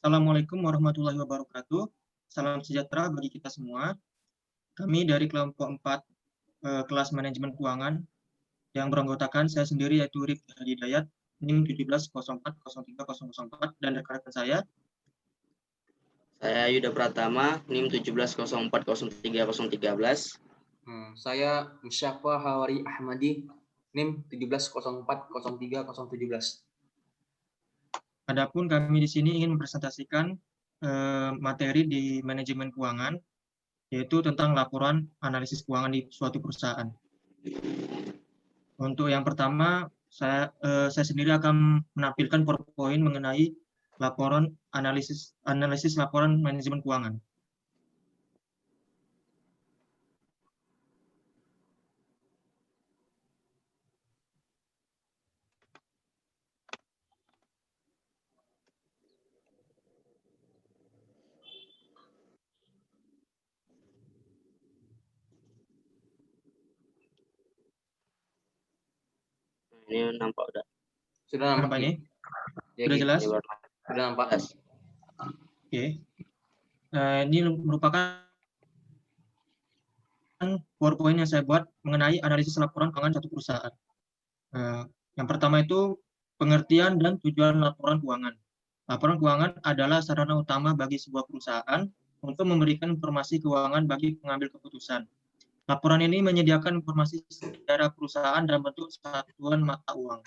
Assalamualaikum warahmatullahi wabarakatuh. Salam sejahtera bagi kita semua. Kami dari kelompok 4 kelas manajemen keuangan yang beranggotakan saya sendiri yaitu Rifki Hidayat, NIM 17040304 dan rekan-rekan saya. Saya Yuda Pratama, NIM 17040313. Saya Musyafa Hawari Ahmadi, NIM 17040317. Adapun kami di sini ingin mempresentasikan materi di manajemen keuangan, yaitu tentang laporan analisis keuangan di suatu perusahaan. Untuk yang pertama, saya sendiri akan menampilkan PowerPoint mengenai laporan analisis laporan manajemen keuangan. Ini nampak udah. Sudah nampak ini? Ya, Sudah jelas? Sudah nampak. Oke. Ini merupakan PowerPoint yang saya buat mengenai analisis laporan keuangan satu perusahaan. Yang pertama itu pengertian dan tujuan laporan keuangan. Laporan keuangan adalah sarana utama bagi sebuah perusahaan untuk memberikan informasi keuangan bagi pengambil keputusan. Laporan ini menyediakan informasi secara perusahaan dalam bentuk satuan mata uang.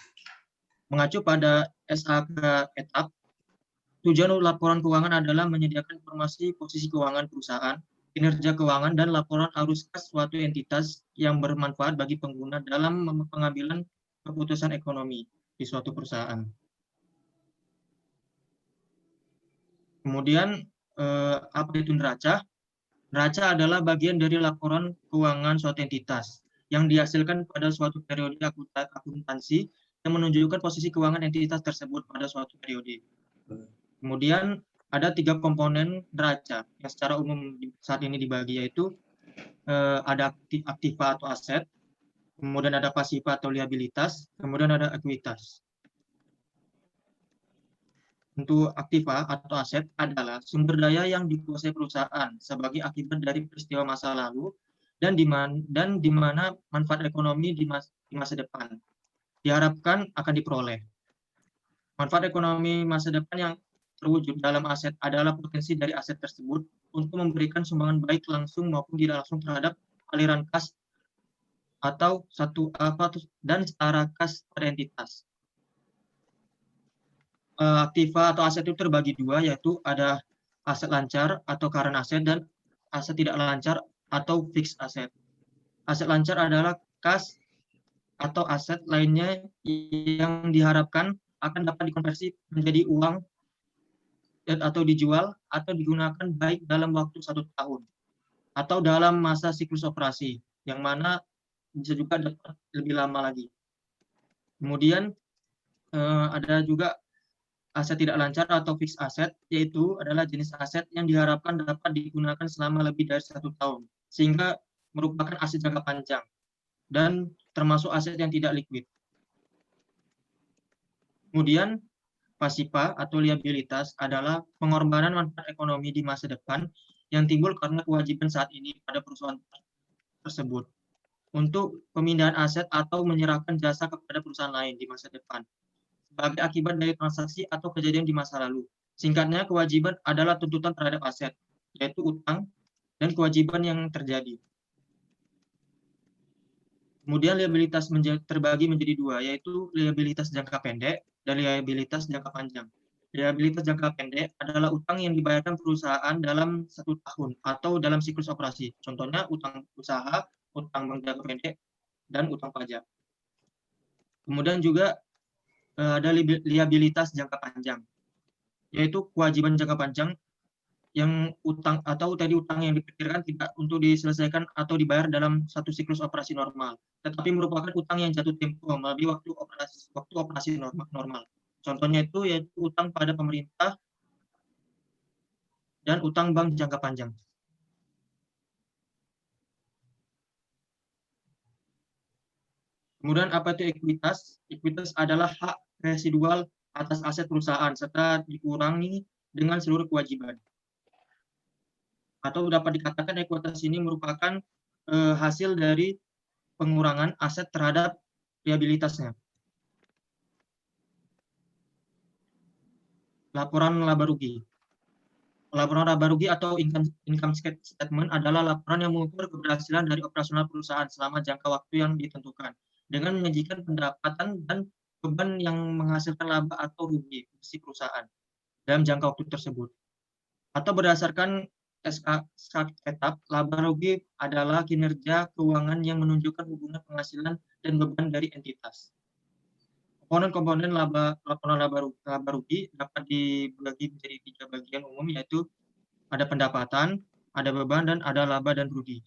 Mengacu pada SAK ETAP, tujuan laporan keuangan adalah menyediakan informasi posisi keuangan perusahaan, kinerja keuangan, dan laporan arus kas suatu entitas yang bermanfaat bagi pengguna dalam pengambilan keputusan ekonomi di suatu perusahaan. Kemudian, apa itu neraca? Neraca adalah bagian dari laporan keuangan suatu entitas yang dihasilkan pada suatu periode akuntansi yang menunjukkan posisi keuangan entitas tersebut pada suatu periode. Kemudian ada 3 komponen neraca yang secara umum saat ini dibagi, yaitu ada aktiva atau aset, kemudian ada pasiva atau liabilitas, kemudian ada ekuitas. Untuk aktiva atau aset adalah sumber daya yang dikuasai perusahaan sebagai akibat dari peristiwa masa lalu dan di mana manfaat ekonomi di masa depan diharapkan akan diperoleh. Manfaat ekonomi masa depan yang terwujud dalam aset adalah potensi dari aset tersebut untuk memberikan sumbangan baik langsung maupun tidak langsung terhadap aliran kas atau dan setara kas pada entitas. Aktiva atau aset itu terbagi 2, yaitu ada aset lancar atau current asset dan aset tidak lancar atau fixed asset. Aset lancar adalah kas atau aset lainnya yang diharapkan akan dapat dikonversi menjadi uang atau dijual atau digunakan baik dalam waktu 1 tahun atau dalam masa siklus operasi, yang mana bisa juga dapat lebih lama lagi. Kemudian ada juga aset tidak lancar atau fixed asset, yaitu adalah jenis aset yang diharapkan dapat digunakan selama lebih dari 1 tahun, sehingga merupakan aset jangka panjang dan termasuk aset yang tidak likuid. Kemudian pasiva atau liabilitas adalah pengorbanan manfaat ekonomi di masa depan yang timbul karena kewajiban saat ini pada perusahaan tersebut untuk pemindahan aset atau menyerahkan jasa kepada perusahaan lain di masa depan sebagai akibat dari transaksi atau kejadian di masa lalu. Singkatnya, kewajiban adalah tuntutan terhadap aset, yaitu utang dan kewajiban yang terjadi. Kemudian liabilitas terbagi menjadi 2, yaitu liabilitas jangka pendek dan liabilitas jangka panjang. Liabilitas jangka pendek adalah utang yang dibayarkan perusahaan dalam 1 tahun atau dalam siklus operasi. Contohnya utang usaha, utang bank jangka pendek, dan utang pajak. Kemudian juga ada liabilitas jangka panjang, yaitu kewajiban jangka panjang yang utang yang diperkirakan tidak untuk diselesaikan atau dibayar dalam satu siklus operasi normal, tetapi merupakan utang yang jatuh tempo melalui waktu operasi normal. Contohnya itu yaitu utang pada pemerintah dan utang bank jangka panjang. Kemudian apa itu ekuitas? Ekuitas adalah hak residual atas aset perusahaan serta dikurangi dengan seluruh kewajiban. Atau dapat dikatakan ekuitas ini merupakan hasil dari pengurangan aset terhadap liabilitasnya. Laporan laba rugi. Laporan laba rugi atau income statement adalah laporan yang mengukur keberhasilan dari operasional perusahaan selama jangka waktu yang ditentukan, dengan menyajikan pendapatan dan beban yang menghasilkan laba atau rugi si perusahaan dalam jangka waktu tersebut. Atau berdasarkan SK etap, laba rugi adalah kinerja keuangan yang menunjukkan hubungan penghasilan dan beban dari entitas. Komponen-komponen laporan laba rugi dapat dibagi menjadi 3 bagian umum, yaitu ada pendapatan, ada beban, dan ada laba dan rugi.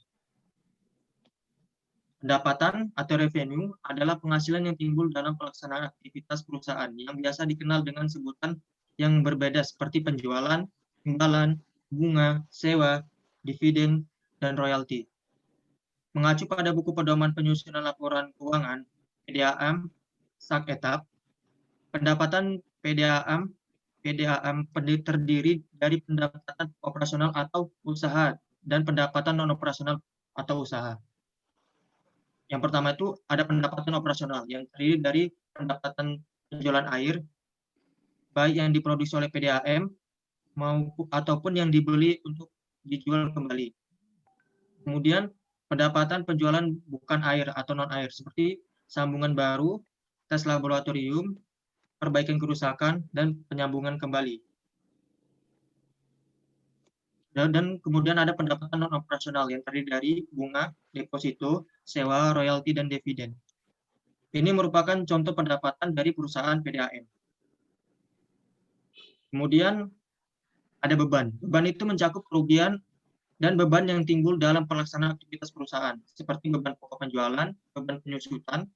Pendapatan atau revenue adalah penghasilan yang timbul dalam pelaksanaan aktivitas perusahaan yang biasa dikenal dengan sebutan yang berbeda seperti penjualan, imbalan, bunga, sewa, dividen, dan royalti. Mengacu pada buku pedoman penyusunan laporan keuangan PDAM SAK etap, pendapatan PDAM terdiri dari pendapatan operasional atau usaha dan pendapatan non operasional atau usaha. Yang pertama itu ada pendapatan operasional yang terdiri dari pendapatan penjualan air, baik yang diproduksi oleh PDAM ataupun yang dibeli untuk dijual kembali. Kemudian pendapatan penjualan bukan air atau non air seperti sambungan baru, tes laboratorium, perbaikan kerusakan, dan penyambungan kembali. Dan kemudian ada pendapatan non operasional yang terdiri dari bunga, deposito, sewa, royalti, dan dividen. Ini merupakan contoh pendapatan dari perusahaan PDAM. Kemudian ada beban. Beban itu mencakup kerugian dan beban yang timbul dalam pelaksanaan aktivitas perusahaan, seperti beban pokok penjualan, beban penyusutan.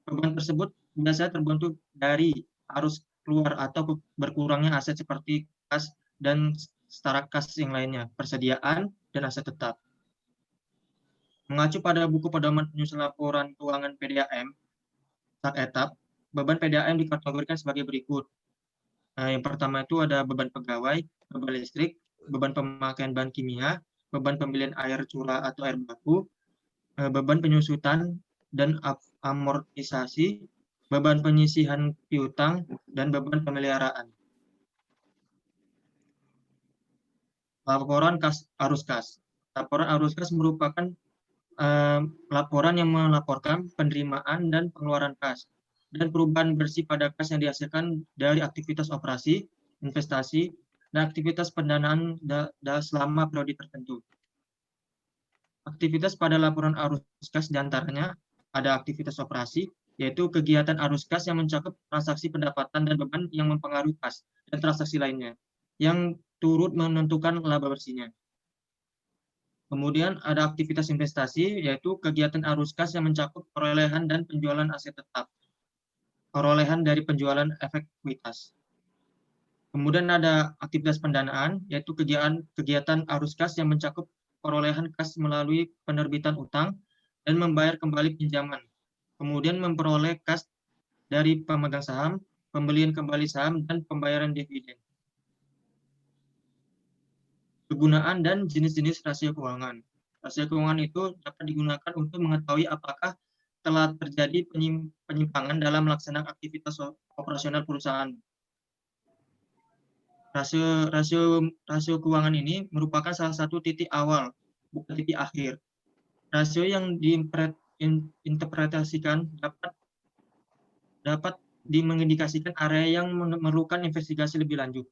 Beban tersebut biasanya terbentuk dari arus keluar atau berkurangnya aset seperti kas dan setara kas yang lainnya, persediaan, dan aset tetap. Mengacu pada buku pedoman penyusunan laporan keuangan PDAM, SAK etap, beban PDAM dikategorikan sebagai berikut. Yang pertama itu ada beban pegawai, beban listrik, beban pemakaian bahan kimia, beban pembelian air curah atau air baku, beban penyusutan dan amortisasi, beban penyisihan piutang, dan beban pemeliharaan. Laporan arus kas. Laporan arus kas merupakan laporan yang melaporkan penerimaan dan pengeluaran kas dan perubahan bersih pada kas yang dihasilkan dari aktivitas operasi, investasi, dan aktivitas pendanaan selama periode tertentu. Aktivitas pada laporan arus kas diantaranya ada aktivitas operasi, yaitu kegiatan arus kas yang mencakup transaksi pendapatan dan beban yang mempengaruhi kas, dan transaksi lainnya, yang turut menentukan laba bersihnya. Kemudian ada aktivitas investasi, yaitu kegiatan arus kas yang mencakup perolehan dan penjualan aset tetap, perolehan dari penjualan efek ekuitas. Kemudian ada aktivitas pendanaan, yaitu kegiatan arus kas yang mencakup perolehan kas melalui penerbitan utang dan membayar kembali pinjaman. Kemudian memperoleh kas dari pemegang saham, pembelian kembali saham, dan pembayaran dividen. Kegunaan dan jenis-jenis rasio keuangan. Rasio keuangan itu dapat digunakan untuk mengetahui apakah telah terjadi penyimpangan dalam melaksanakan aktivitas operasional perusahaan. Rasio keuangan ini merupakan salah satu titik awal, bukan titik akhir. Rasio yang diinterpretasikan dapat mengindikasikan area yang memerlukan investigasi lebih lanjut.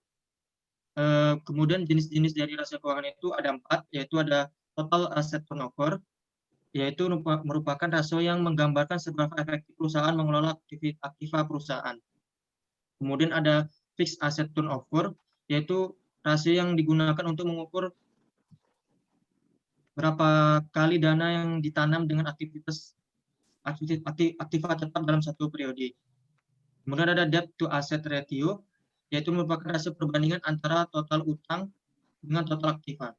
Kemudian jenis-jenis dari rasio keuangan itu ada 4, yaitu ada total asset turnover, yaitu merupakan rasio yang menggambarkan seberapa efektif perusahaan mengelola aktiva perusahaan. Kemudian ada fixed asset turnover, yaitu rasio yang digunakan untuk mengukur berapa kali dana yang ditanam dengan aktiva tetap dalam satu periode. Kemudian ada debt to asset ratio, yaitu merupakan rasio perbandingan antara total utang dengan total aktiva.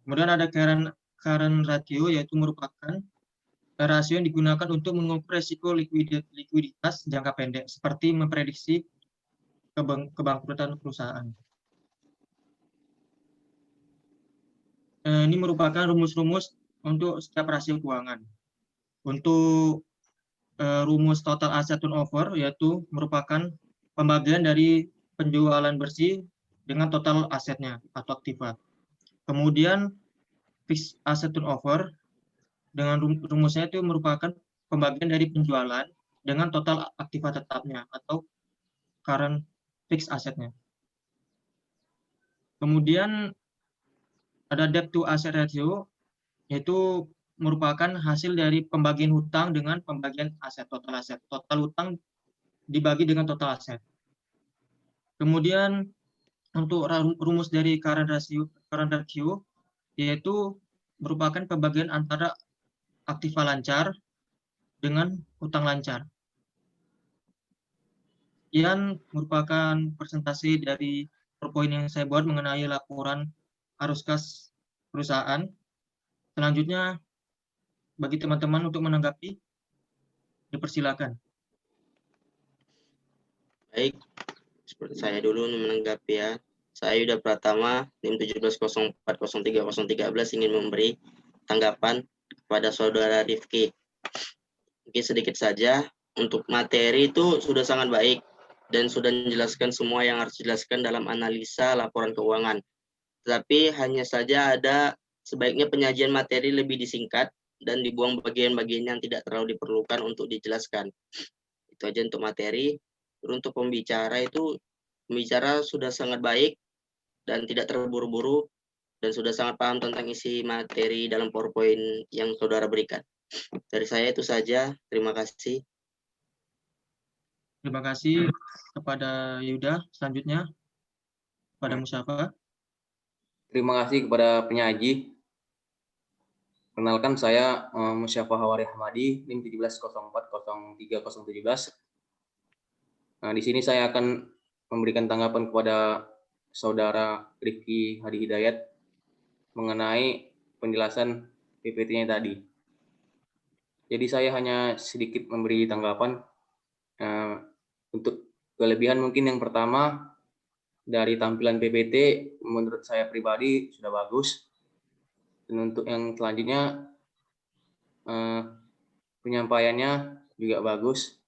Kemudian ada current ratio, yaitu merupakan rasio yang digunakan untuk mengukur risiko likuiditas jangka pendek, seperti memprediksi kebangkrutan perusahaan. ini merupakan rumus-rumus untuk setiap rasio keuangan. Untuk rumus total asset turnover yaitu merupakan pembagian dari penjualan bersih dengan total asetnya atau aktiva. Kemudian fixed asset turnover dengan rumusnya itu merupakan pembagian dari penjualan dengan total aktiva tetapnya atau current fixed assetnya. Kemudian ada debt to asset ratio, yaitu merupakan hasil dari pembagian hutang dengan pembagian aset, total aset. Total hutang dibagi dengan total aset. Kemudian untuk rumus dari current ratio, yaitu merupakan pembagian antara aktiva lancar dengan hutang lancar. Yang merupakan presentasi dari PowerPoint yang saya buat mengenai laporan arus kas perusahaan. Selanjutnya, bagi teman-teman untuk menanggapi, dipersilakan. Baik, seperti saya dulu menanggapi ya. Saya Yuda Pratama, NIM 17040313 ingin memberi tanggapan kepada saudara Rifki. Mungkin sedikit saja, untuk materi itu sudah sangat baik dan sudah menjelaskan semua yang harus dijelaskan dalam analisa laporan keuangan. Tetapi hanya saja ada sebaiknya penyajian materi lebih disingkat dan dibuang bagian-bagian yang tidak terlalu diperlukan untuk dijelaskan. Itu aja untuk materi. Untuk pembicara itu, pembicara sudah sangat baik dan tidak terburu-buru dan sudah sangat paham tentang isi materi dalam PowerPoint yang saudara berikan. Dari saya itu saja. Terima kasih. Terima kasih kepada Yuda. Selanjutnya, kepada Musyafa. Terima kasih kepada penyaji. Kenalkan saya Musyafa Hawari Ahmadi, NIM 17040317. Nah, di sini saya akan memberikan tanggapan kepada saudara Rifki Hadi Hidayat mengenai penjelasan PPT-nya tadi. Jadi saya hanya sedikit memberi tanggapan. Untuk kelebihan mungkin yang pertama, dari tampilan PPT menurut saya pribadi sudah bagus. Dan untuk yang selanjutnya, penyampaiannya juga bagus.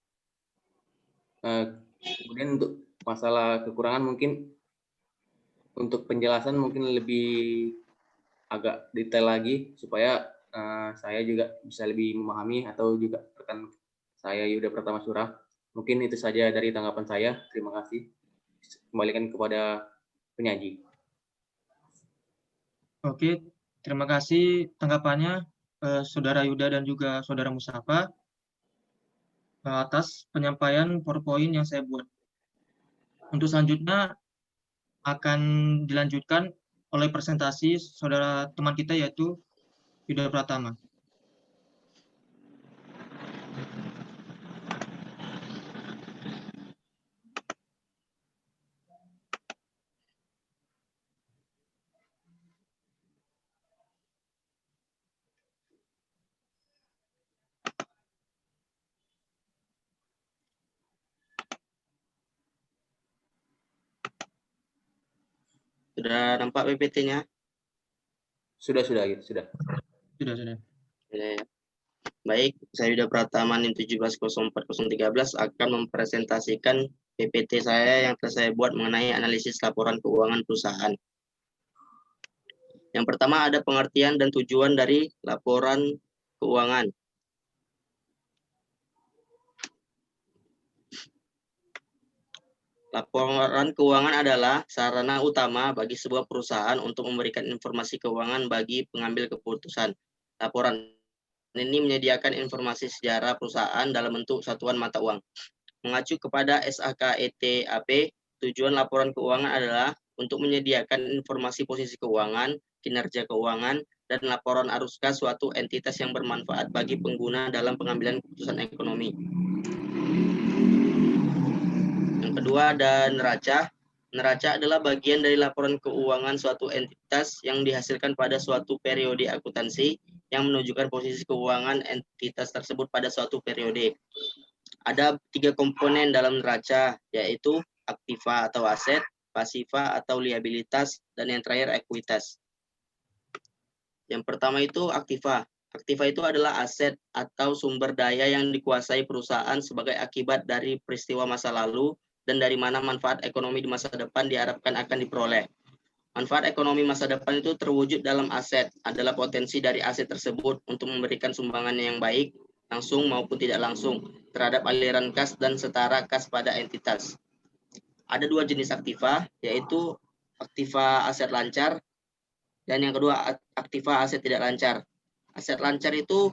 Kemudian untuk masalah kekurangan mungkin untuk penjelasan mungkin lebih agak detail lagi supaya saya juga bisa lebih memahami atau juga rekan saya Yuda Pratama Surah. Mungkin itu saja dari tanggapan saya. Terima kasih. Kembalikan kepada penyaji. Oke, terima kasih tanggapannya Saudara Yuda dan juga Saudara Musyafa atas penyampaian PowerPoint yang saya buat. Untuk selanjutnya akan dilanjutkan oleh presentasi saudara teman kita yaitu Yuda Pratama. Sudah nampak PPT-nya? Sudah. Sudah. Baik, saya Yuda Pratama NIM 17040313 akan mempresentasikan PPT saya yang telah saya buat mengenai analisis laporan keuangan perusahaan. Yang pertama ada pengertian dan tujuan dari laporan keuangan. Laporan keuangan adalah sarana utama bagi sebuah perusahaan untuk memberikan informasi keuangan bagi pengambil keputusan. Laporan ini menyediakan informasi sejarah perusahaan dalam bentuk satuan mata uang. Mengacu kepada SAKETAP, tujuan laporan keuangan adalah untuk menyediakan informasi posisi keuangan, kinerja keuangan, dan laporan arus kas suatu entitas yang bermanfaat bagi pengguna dalam pengambilan keputusan ekonomi. Yang kedua ada neraca. Neraca adalah bagian dari laporan keuangan suatu entitas yang dihasilkan pada suatu periode akuntansi yang menunjukkan posisi keuangan entitas tersebut pada suatu periode. Ada 3 komponen dalam neraca, yaitu aktiva atau aset, pasiva atau liabilitas, dan yang terakhir ekuitas. Yang pertama itu aktiva. Aktiva itu adalah aset atau sumber daya yang dikuasai perusahaan sebagai akibat dari peristiwa masa lalu dan dari mana manfaat ekonomi di masa depan diharapkan akan diperoleh. Manfaat ekonomi masa depan itu terwujud dalam aset, adalah potensi dari aset tersebut untuk memberikan sumbangan yang baik, langsung maupun tidak langsung, terhadap aliran kas dan setara kas pada entitas. Ada dua jenis aktiva, yaitu aktiva aset lancar, dan yang kedua aktiva aset tidak lancar. Aset lancar itu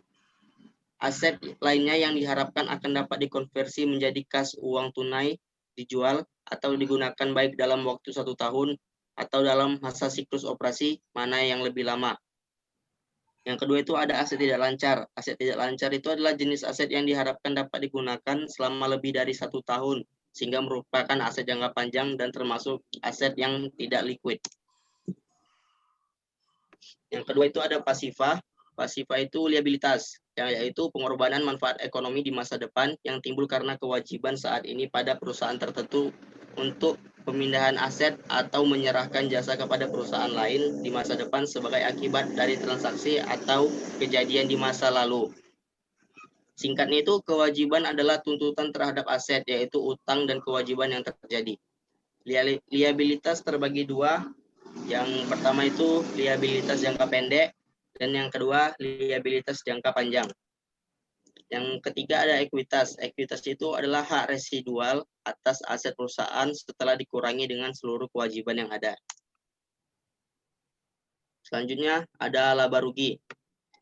aset lainnya yang diharapkan akan dapat dikonversi menjadi kas uang tunai, dijual, atau digunakan baik dalam waktu 1 tahun, atau dalam masa siklus operasi mana yang lebih lama. Yang kedua itu ada aset tidak lancar. Aset tidak lancar itu adalah jenis aset yang diharapkan dapat digunakan selama lebih dari 1 tahun, sehingga merupakan aset jangka panjang dan termasuk aset yang tidak liquid. Yang kedua itu ada pasiva. Pasiva itu liabilitas, yaitu pengorbanan manfaat ekonomi di masa depan yang timbul karena kewajiban saat ini pada perusahaan tertentu untuk pemindahan aset atau menyerahkan jasa kepada perusahaan lain di masa depan sebagai akibat dari transaksi atau kejadian di masa lalu. Singkatnya itu, kewajiban adalah tuntutan terhadap aset, yaitu utang dan kewajiban yang terjadi. Liabilitas terbagi dua. Yang pertama itu liabilitas jangka pendek, dan yang kedua liabilitas jangka panjang. Yang ketiga ada ekuitas. Ekuitas itu adalah hak residual atas aset perusahaan setelah dikurangi dengan seluruh kewajiban yang ada. Selanjutnya ada laba rugi.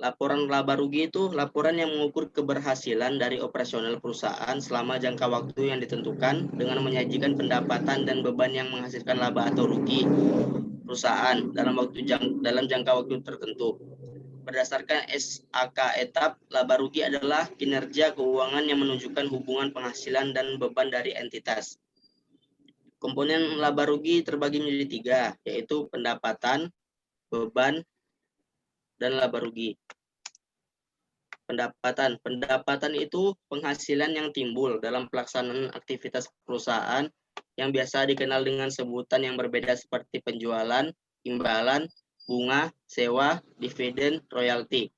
Laporan laba rugi itu laporan yang mengukur keberhasilan dari operasional perusahaan selama jangka waktu yang ditentukan dengan menyajikan pendapatan dan beban yang menghasilkan laba atau rugi perusahaan dalam jangka waktu tertentu. Berdasarkan SAK etap, laba rugi adalah kinerja keuangan yang menunjukkan hubungan penghasilan dan beban dari entitas. Komponen laba rugi terbagi menjadi 3, yaitu pendapatan, beban, dan laba rugi. Pendapatan itu penghasilan yang timbul dalam pelaksanaan aktivitas perusahaan yang biasa dikenal dengan sebutan yang berbeda seperti penjualan, imbalan, bunga, sewa, dividen, royalti.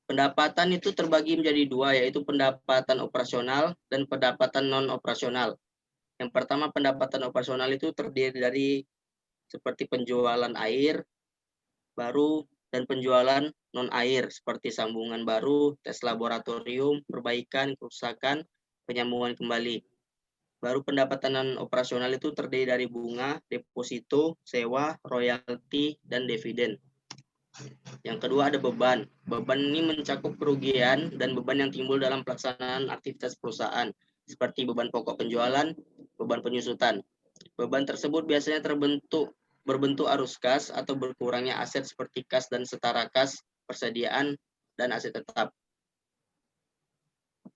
Pendapatan itu terbagi menjadi 2, yaitu pendapatan operasional dan pendapatan non-operasional. Yang pertama, pendapatan operasional itu terdiri dari seperti penjualan air baru dan penjualan non-air seperti sambungan baru, tes laboratorium, perbaikan, kerusakan, penyambungan kembali. Baru pendapatan non-operasional itu terdiri dari bunga, deposito, sewa, royalti, dan dividen. Yang kedua ada beban. Beban ini mencakup kerugian dan beban yang timbul dalam pelaksanaan aktivitas perusahaan, seperti beban pokok penjualan, beban penyusutan. Beban tersebut biasanya berbentuk arus kas atau berkurangnya aset seperti kas dan setara kas, persediaan, dan aset tetap.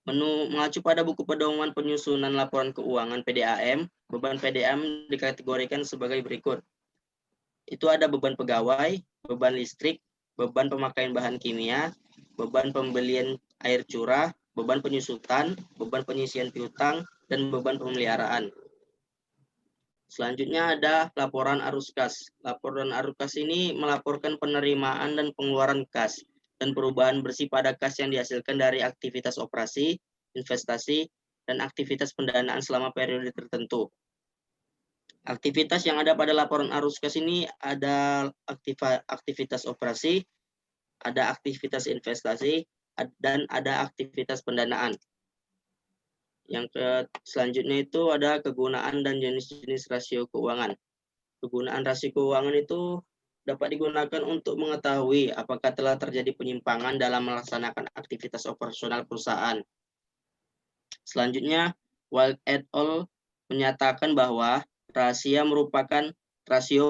Mengacu pada buku pedoman penyusunan laporan keuangan PDAM, beban PDAM dikategorikan sebagai berikut. Itu ada beban pegawai, beban listrik, beban pemakaian bahan kimia, beban pembelian air curah, beban penyusutan, beban pengisian piutang, dan beban pemeliharaan. Selanjutnya ada laporan arus kas. Laporan arus kas ini melaporkan penerimaan dan pengeluaran kas dan perubahan bersih pada kas yang dihasilkan dari aktivitas operasi, investasi, dan aktivitas pendanaan selama periode tertentu. Aktivitas yang ada pada laporan arus kas ini ada aktivitas operasi, ada aktivitas investasi, dan ada aktivitas pendanaan. Yang selanjutnya itu ada kegunaan dan jenis-jenis rasio keuangan. Kegunaan rasio keuangan itu dapat digunakan untuk mengetahui apakah telah terjadi penyimpangan dalam melaksanakan aktivitas operasional perusahaan. Selanjutnya, Wild et al. Menyatakan bahwa rasio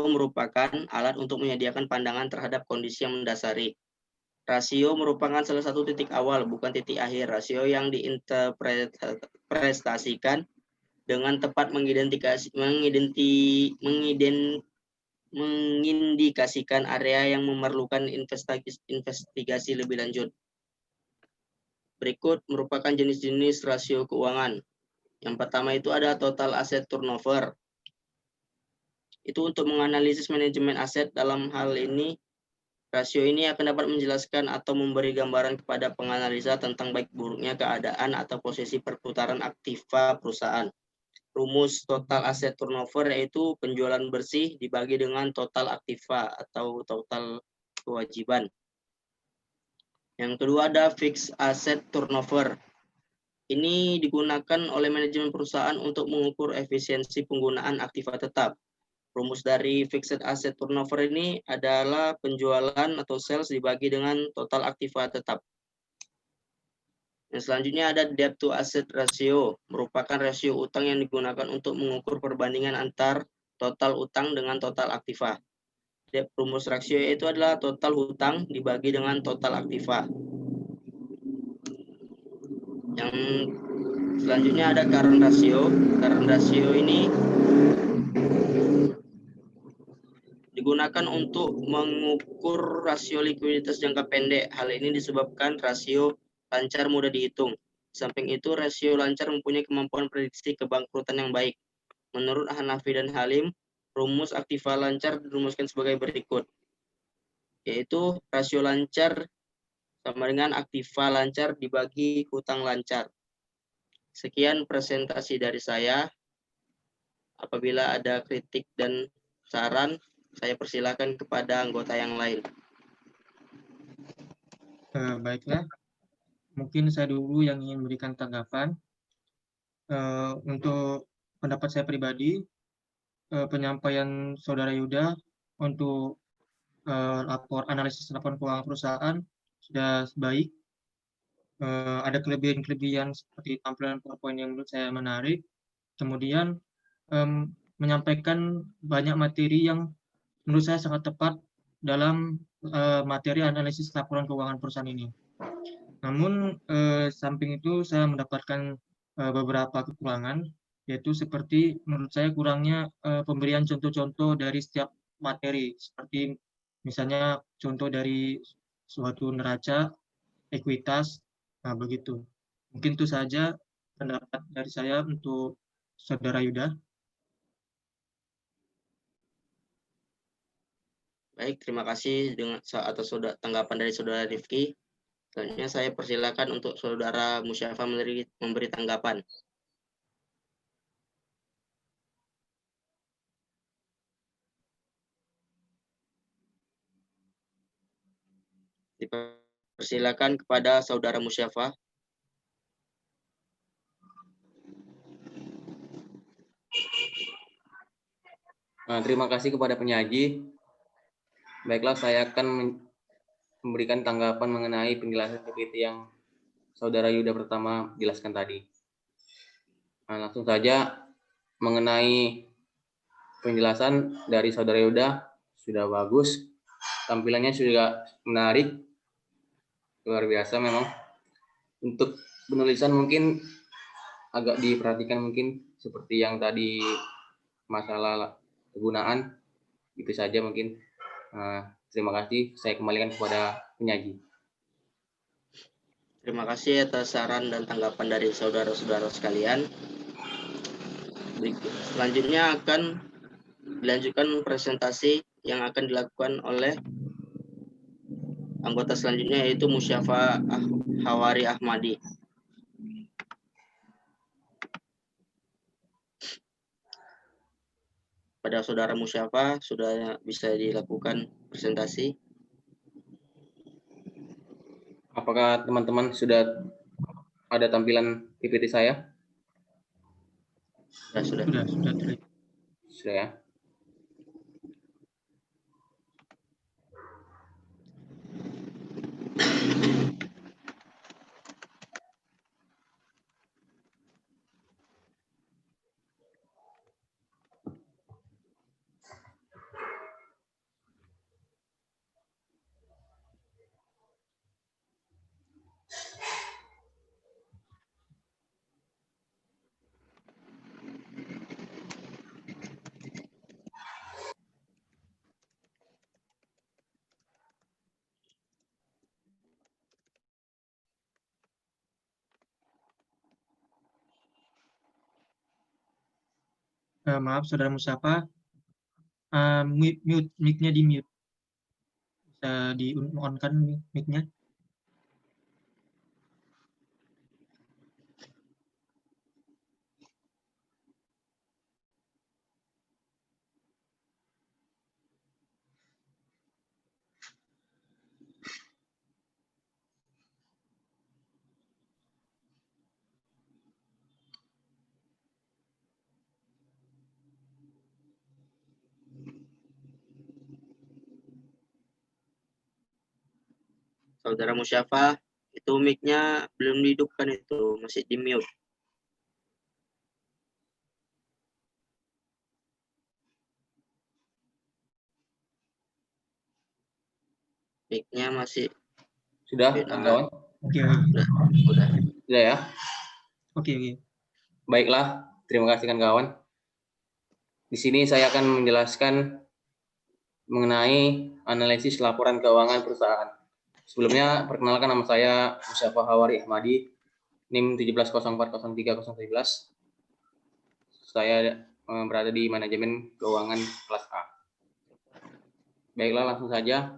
merupakan alat untuk menyediakan pandangan terhadap kondisi yang mendasari. Rasio merupakan salah satu titik awal, bukan titik akhir. Rasio yang diinterpretasikan dengan tepat mengindikasikan area yang memerlukan investigasi lebih lanjut. Berikut merupakan jenis-jenis rasio keuangan. Yang pertama itu ada total asset turnover. itu untuk menganalisis manajemen aset. Dalam hal ini, rasio ini akan dapat menjelaskan atau memberi gambaran kepada penganalisa tentang baik buruknya keadaan atau posisi perputaran aktiva perusahaan. Rumus total aset turnover yaitu penjualan bersih dibagi dengan total aktiva atau total kewajiban. Yang kedua ada fixed asset turnover. Ini digunakan oleh manajemen perusahaan untuk mengukur efisiensi penggunaan aktiva tetap. Rumus dari fixed asset turnover ini adalah penjualan atau sales dibagi dengan total aktiva tetap. Yang selanjutnya ada debt to asset ratio, merupakan rasio utang yang digunakan untuk mengukur perbandingan antar total utang dengan total aktiva. Rumus rasio itu adalah total hutang dibagi dengan total aktiva. Yang selanjutnya ada current ratio. Current ratio ini digunakan untuk mengukur rasio likuiditas jangka pendek. Hal ini disebabkan rasio lancar mudah dihitung. Di samping itu, rasio lancar mempunyai kemampuan prediksi kebangkrutan yang baik. Menurut Hanafi dan Halim, rumus aktiva lancar dirumuskan sebagai berikut, yaitu rasio lancar sama dengan aktiva lancar dibagi hutang lancar. Sekian presentasi dari saya. Apabila ada kritik dan saran, saya persilakan kepada anggota yang lain. Baiklah, mungkin saya dulu yang ingin memberikan tanggapan. Untuk pendapat saya pribadi, penyampaian Saudara Yuda untuk analisis laporan keuangan perusahaan sudah baik. Ada kelebihan-kelebihan seperti tampilan PowerPoint yang menurut saya menarik. Kemudian menyampaikan banyak materi yang menurut saya sangat tepat dalam materi analisis laporan keuangan perusahaan ini. Namun samping itu saya mendapatkan beberapa kekurangan, yaitu seperti menurut saya kurangnya pemberian contoh-contoh dari setiap materi, seperti misalnya contoh dari suatu neraca, ekuitas, nah begitu. Mungkin itu saja pendapat dari saya untuk Saudara Yuda. Baik, terima kasih atas tanggapan dari Saudara Rifki. Selanjutnya saya persilakan untuk Saudara Musyafa memberi tanggapan. Dipersilakan kepada Saudara Musyafa. Terima kasih kepada penyaji. Baiklah, saya akan memberikan tanggapan mengenai penjelasan PPT yang Saudara Yuda pertama jelaskan tadi. Langsung saja mengenai penjelasan dari Saudara Yuda sudah bagus, tampilannya sudah menarik, luar biasa memang. Untuk penulisan mungkin agak diperhatikan mungkin seperti yang tadi masalah penggunaan, itu saja mungkin. Terima kasih, saya kembalikan kepada penyaji. Terima kasih atas saran dan tanggapan dari saudara-saudara sekalian. Selanjutnya akan dilanjutkan presentasi yang akan dilakukan oleh anggota selanjutnya, yaitu Musyafa Hawari Ahmadi. Pada Saudara Musyafa sudah bisa dilakukan presentasi. Apakah teman-teman sudah ada tampilan PPT saya? Sudah. Sudah ya. Maaf, Saudara Musyafa, mic-nya di mute. Bisa di on kan mic-nya. Saudara Musyafa, itu mic-nya belum dihidupkan, itu masih di mute. Mic-nya masih Sudah, benar. kawan-kawan? Oke. Udah. Sudah ya? Oke. Baiklah, terima kasih kawan-kawan. Di sini saya akan menjelaskan mengenai analisis laporan keuangan perusahaan. Sebelumnya, perkenalkan nama saya Musyafa Hawari Ahmadi, NIM 17040317. Saya berada di manajemen keuangan kelas A. Baiklah, langsung saja.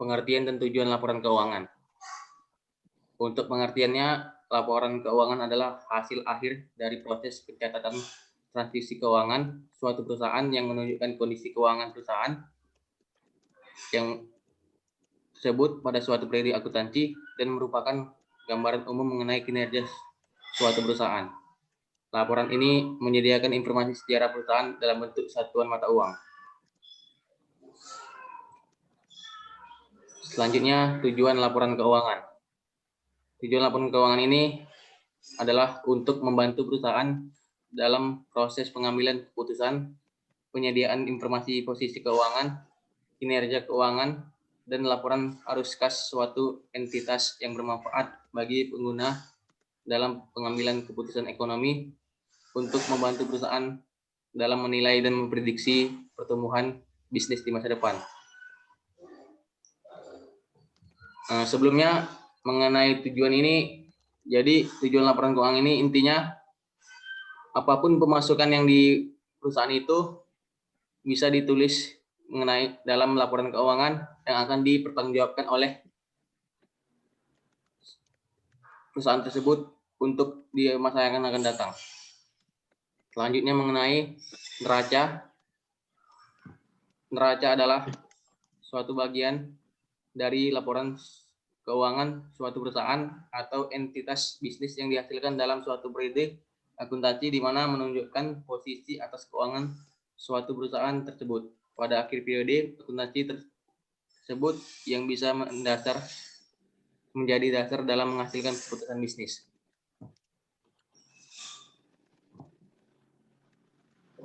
Pengertian dan tujuan laporan keuangan. Untuk pengertiannya, laporan keuangan adalah hasil akhir dari proses pencatatan transaksi keuangan suatu perusahaan yang menunjukkan kondisi keuangan perusahaan yang tersebut pada suatu periode akuntansi dan merupakan gambaran umum mengenai kinerja suatu perusahaan. Laporan ini menyediakan informasi sejarah perusahaan dalam bentuk satuan mata uang. Selanjutnya, tujuan laporan keuangan. Tujuan laporan keuangan ini adalah untuk membantu perusahaan dalam proses pengambilan keputusan, penyediaan informasi posisi keuangan, kinerja keuangan, dan laporan arus kas suatu entitas yang bermanfaat bagi pengguna dalam pengambilan keputusan ekonomi untuk membantu perusahaan dalam menilai dan memprediksi pertumbuhan bisnis di masa depan. Sebelumnya mengenai tujuan ini, jadi tujuan laporan keuangan ini intinya apapun pemasukan yang di perusahaan itu bisa ditulis mengenai dalam laporan keuangan yang akan dipertanggungjawabkan oleh perusahaan tersebut untuk di masa yang akan datang. Selanjutnya mengenai neraca. Neraca adalah suatu bagian dari laporan keuangan suatu perusahaan atau entitas bisnis yang dihasilkan dalam suatu periode akuntansi di mana menunjukkan posisi atas keuangan suatu perusahaan tersebut pada akhir periode akuntansi tersebut yang bisa menjadi dasar dalam menghasilkan keputusan bisnis.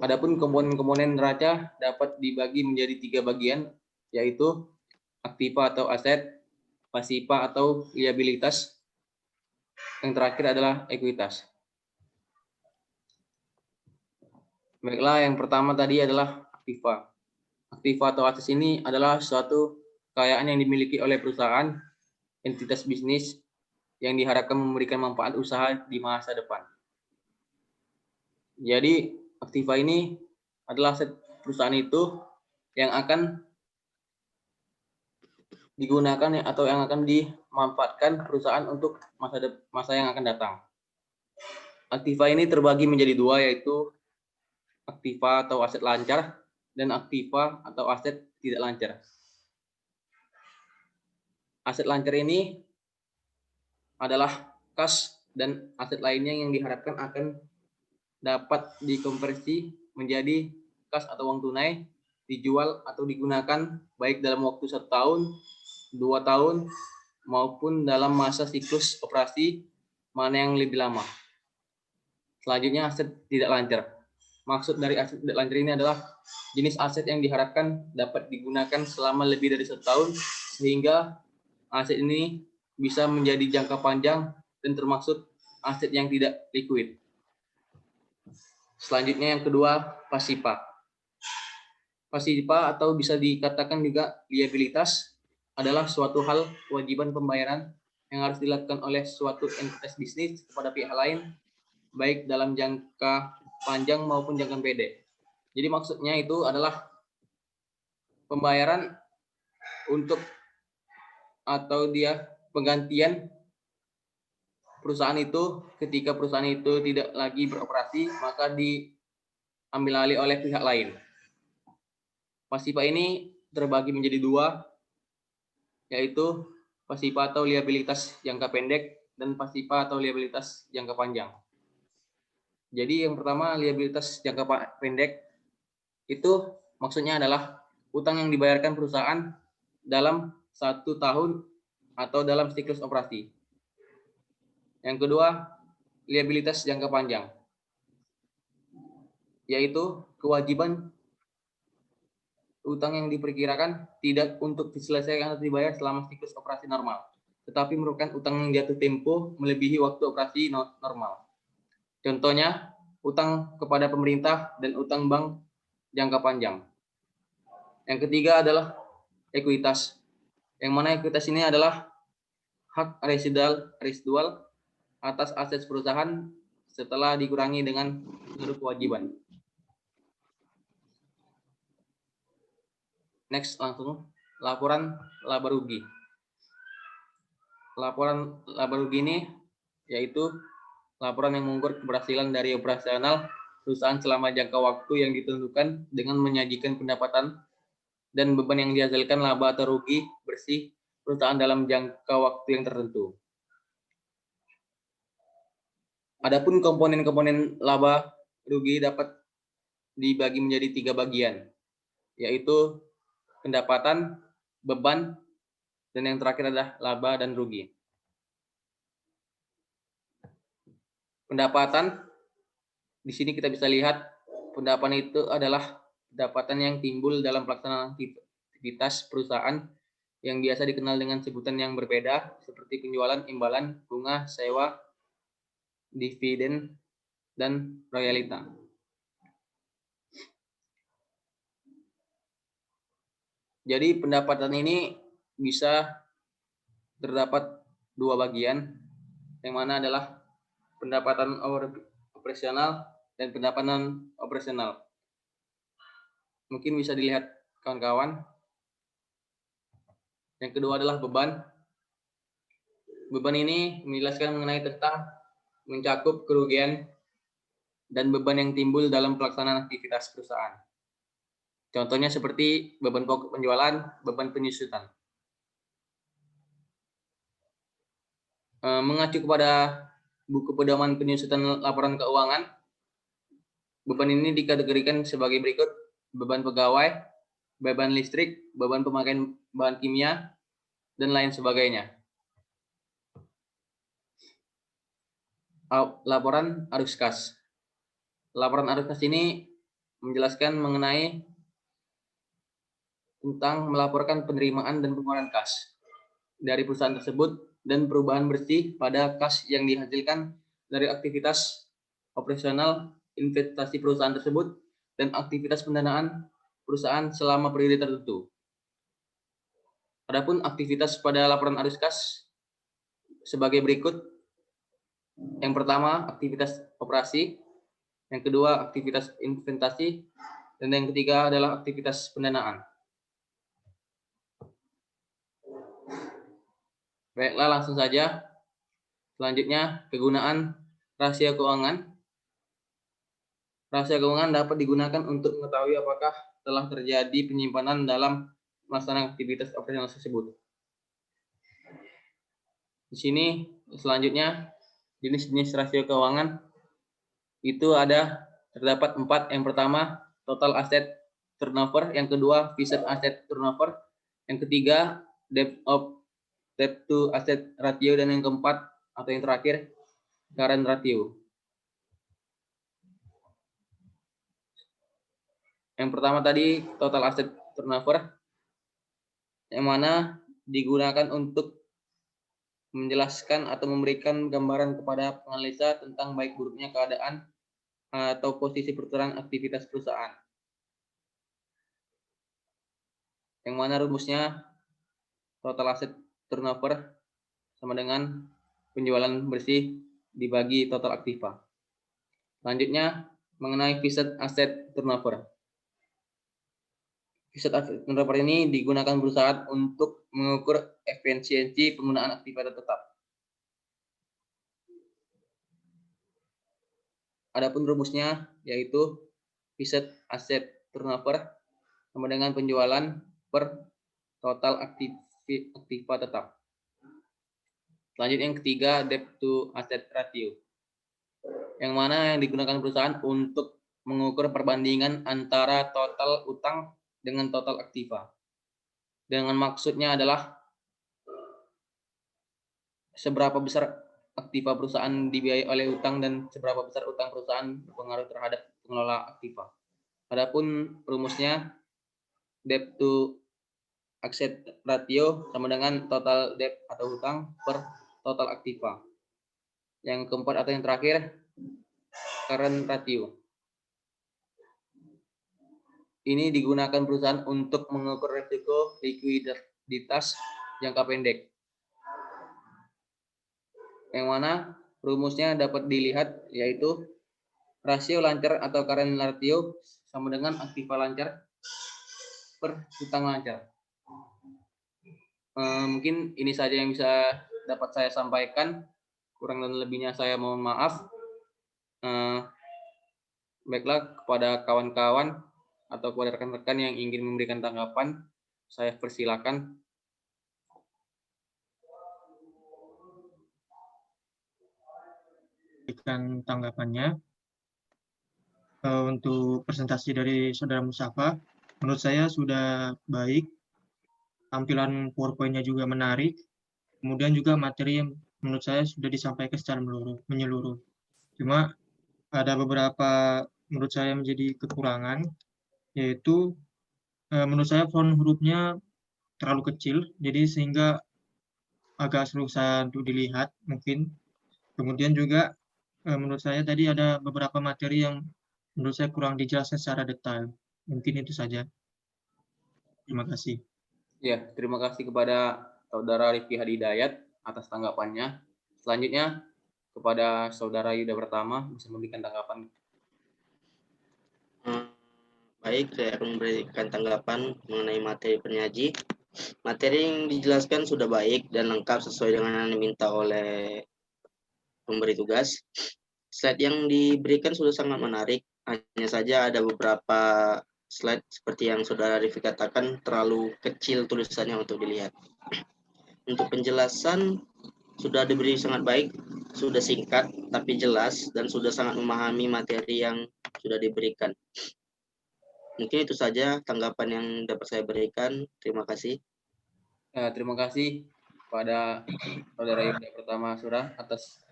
Adapun komponen-komponen neraca dapat dibagi menjadi 3 bagian, yaitu aktiva atau aset, pasiva atau liabilitas, yang terakhir adalah ekuitas. Baiklah, yang pertama tadi adalah aktiva. Aktiva atau aset ini adalah suatu kekayaan yang dimiliki oleh perusahaan, entitas bisnis yang diharapkan memberikan manfaat usaha di masa depan. Jadi, aktiva ini adalah aset perusahaan itu yang akan digunakan atau yang akan dimanfaatkan perusahaan untuk masa yang akan datang. Aktiva ini terbagi menjadi 2, yaitu aktiva atau aset lancar dan aktiva atau aset tidak lancar. Aset lancar ini adalah kas dan aset lainnya yang diharapkan akan dapat dikonversi menjadi kas atau uang tunai, dijual atau digunakan baik dalam waktu 1 tahun, 2 tahun, maupun dalam masa siklus operasi mana yang lebih lama. Selanjutnya, aset tidak lancar. Maksud dari aset tidak lancar ini adalah jenis aset yang diharapkan dapat digunakan selama lebih dari 1 tahun, sehingga aset ini bisa menjadi jangka panjang dan termasuk aset yang tidak liquid. Selanjutnya yang kedua, pasiva. Pasiva atau bisa dikatakan juga liabilitas adalah suatu hal kewajiban pembayaran yang harus dilakukan oleh suatu entitas bisnis kepada pihak lain, baik dalam jangka panjang maupun jangka pendek. Jadi maksudnya itu adalah pembayaran untuk atau dia penggantian perusahaan itu ketika perusahaan itu tidak lagi beroperasi, maka diambil alih oleh pihak lain. Pasipa ini terbagi menjadi dua, yaitu pasipa atau liabilitas jangka pendek dan pasipa atau liabilitas jangka panjang. Jadi yang pertama liabilitas jangka pendek itu maksudnya adalah utang yang dibayarkan perusahaan dalam 1 tahun atau dalam siklus operasi. Yang kedua, liabilitas jangka panjang, yaitu kewajiban utang yang diperkirakan tidak untuk diselesaikan atau dibayar selama siklus operasi normal, tetapi merupakan utang yang jatuh tempo melebihi waktu operasi normal. Contohnya, utang kepada pemerintah dan utang bank jangka panjang. Yang ketiga adalah ekuitas, yang mana ekuitas ini adalah hak residual atas aset perusahaan setelah dikurangi dengan seluruh kewajiban. Next, langsung laporan laba rugi. Laporan laba rugi ini yaitu laporan yang mengukur keberhasilan dari operasional perusahaan selama jangka waktu yang ditentukan dengan menyajikan pendapatan dan beban yang dihasilkan laba atau rugi bersih perusahaan dalam jangka waktu yang tertentu. Adapun komponen-komponen laba rugi dapat dibagi menjadi 3 bagian, yaitu pendapatan, beban, dan yang terakhir adalah laba dan rugi. Pendapatan, di sini kita bisa lihat pendapatan itu adalah pendapatan yang timbul dalam pelaksanaan aktivitas perusahaan yang biasa dikenal dengan sebutan yang berbeda seperti penjualan, imbalan, bunga, sewa, dividen, dan royalita. Jadi pendapatan ini bisa terdapat 2 bagian, yang mana adalah pendapatan operasional dan pendapatan operasional. Mungkin bisa dilihat kawan-kawan. Yang kedua adalah beban. Beban ini menjelaskan mengenai tentang mencakup kerugian dan beban yang timbul dalam pelaksanaan aktivitas perusahaan. Contohnya seperti beban pokok penjualan, beban penyusutan. Mengacu kepada buku pedoman penyusutan laporan keuangan, beban ini dikategorikan sebagai berikut: beban pegawai, beban listrik, beban pemakaian bahan kimia, dan lain sebagainya. Laporan arus kas. Laporan arus kas ini menjelaskan mengenai tentang melaporkan penerimaan dan pengeluaran kas dari perusahaan tersebut dan perubahan bersih pada kas yang dihasilkan dari aktivitas operasional investasi perusahaan tersebut dan aktivitas pendanaan perusahaan selama periode tertentu. Adapun aktivitas pada laporan arus kas sebagai berikut. Yang pertama, aktivitas operasi. Yang kedua, aktivitas investasi. Dan yang ketiga adalah aktivitas pendanaan. Baiklah, langsung saja. Selanjutnya, kegunaan rahasia keuangan. Rahasia keuangan dapat digunakan untuk mengetahui apakah telah terjadi penyimpanan dalam melaksanakan aktivitas operasional tersebut. Di sini selanjutnya jenis-jenis rasio keuangan itu terdapat 4. Yang pertama, total asset turnover. Yang kedua, fixed asset turnover. Yang ketiga, debt to asset ratio. Dan yang keempat atau yang terakhir, current ratio. Yang pertama tadi total asset turnover, yang mana digunakan untuk menjelaskan atau memberikan gambaran kepada penganalisa tentang baik buruknya keadaan atau posisi perkiraan aktivitas perusahaan. Yang mana rumusnya total asset turnover sama dengan penjualan bersih dibagi total aktiva. Selanjutnya mengenai fixed asset turnover. Fixed asset turnover ini digunakan perusahaan untuk mengukur efisiensi penggunaan aktivitas tetap. Adapun rumusnya yaitu fixed asset turnover sama dengan penjualan per total aktiva tetap. Selanjutnya yang ketiga, debt to asset ratio. Yang mana yang digunakan perusahaan untuk mengukur perbandingan antara total utang dengan total aktiva. Dengan maksudnya adalah seberapa besar aktiva perusahaan dibiayai oleh utang dan seberapa besar utang perusahaan berpengaruh terhadap pengelola aktiva. Adapun rumusnya debt to asset ratio sama dengan total debt atau utang per total aktiva. Yang keempat atau yang terakhir, current ratio. Ini digunakan perusahaan untuk mengukur risiko likuiditas jangka pendek. Yang mana rumusnya dapat dilihat yaitu rasio lancar atau current ratio sama dengan aktiva lancar per utang lancar. Mungkin ini saja yang bisa dapat saya sampaikan. Kurang dan lebihnya saya mohon maaf. Baiklah, kepada kawan-kawan atau kepada rekan-rekan yang ingin memberikan tanggapan, saya persilakan. Berikan tanggapannya. Untuk presentasi dari Saudara Mustafa, menurut saya sudah baik. Tampilan PowerPoint-nya juga menarik. Kemudian juga materi yang menurut saya sudah disampaikan secara menyeluruh. Cuma ada beberapa menurut saya menjadi kekurangan, yaitu menurut saya font hurufnya terlalu kecil, jadi sehingga agak susah untuk dilihat mungkin. Kemudian juga menurut saya tadi ada beberapa materi yang menurut saya kurang dijelaskan secara detail. Mungkin itu saja. Terima kasih. Ya, terima kasih kepada Saudara Rifki Hadidayat atas tanggapannya. Selanjutnya kepada Saudara Yuda Pertama bisa memberikan tanggapan. Baik, saya akan memberikan tanggapan mengenai materi penyaji. Materi yang dijelaskan sudah baik dan lengkap sesuai dengan yang diminta oleh pemberi tugas. Slide yang diberikan sudah sangat menarik. Hanya saja ada beberapa slide seperti yang Saudara Rifki katakan terlalu kecil tulisannya untuk dilihat. Untuk penjelasan sudah diberi sangat baik, sudah singkat tapi jelas dan sudah sangat memahami materi yang sudah diberikan. Mungkin itu saja tanggapan yang dapat saya berikan. Terima kasih. Terima kasih kepada Saudara Yuda Pertama Surah atas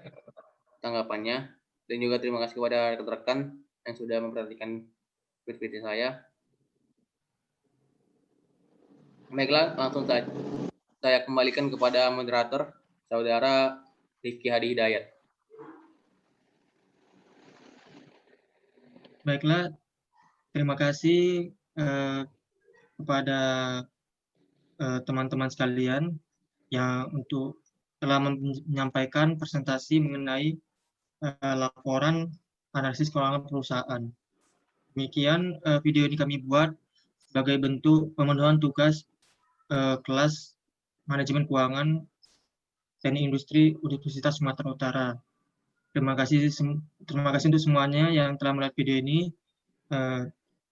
tanggapannya, dan juga terima kasih kepada rekan-rekan yang sudah memperhatikan PPT saya. Baiklah, langsung saja saya kembalikan kepada moderator Saudara Rifki Hadi Hidayat. Baiklah, terima kasih kepada teman-teman sekalian yang untuk telah menyampaikan presentasi mengenai laporan analisis keuangan perusahaan. Demikian video ini kami buat sebagai bentuk pemenuhan tugas kelas manajemen keuangan Teknik Industri Universitas Sumatera Utara. Terima kasih untuk semuanya yang telah melihat video ini.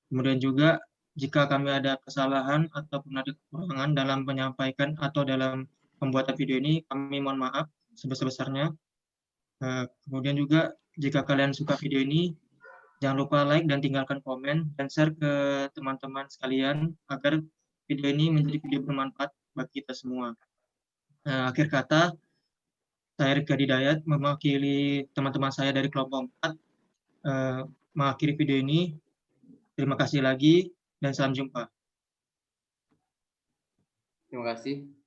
Kemudian juga jika kami ada kesalahan ataupun ada kekurangan dalam menyampaikan atau dalam pembuatan video ini, kami mohon maaf sebesar-besarnya. Kemudian juga jika kalian suka video ini, jangan lupa like dan tinggalkan komen dan share ke teman-teman sekalian agar video ini menjadi video bermanfaat bagi kita semua. Akhir kata, saya Rifki Hadidayat mewakili teman-teman saya dari kelompok 4 mengakhiri video ini. Terima kasih lagi dan salam jumpa. Terima kasih.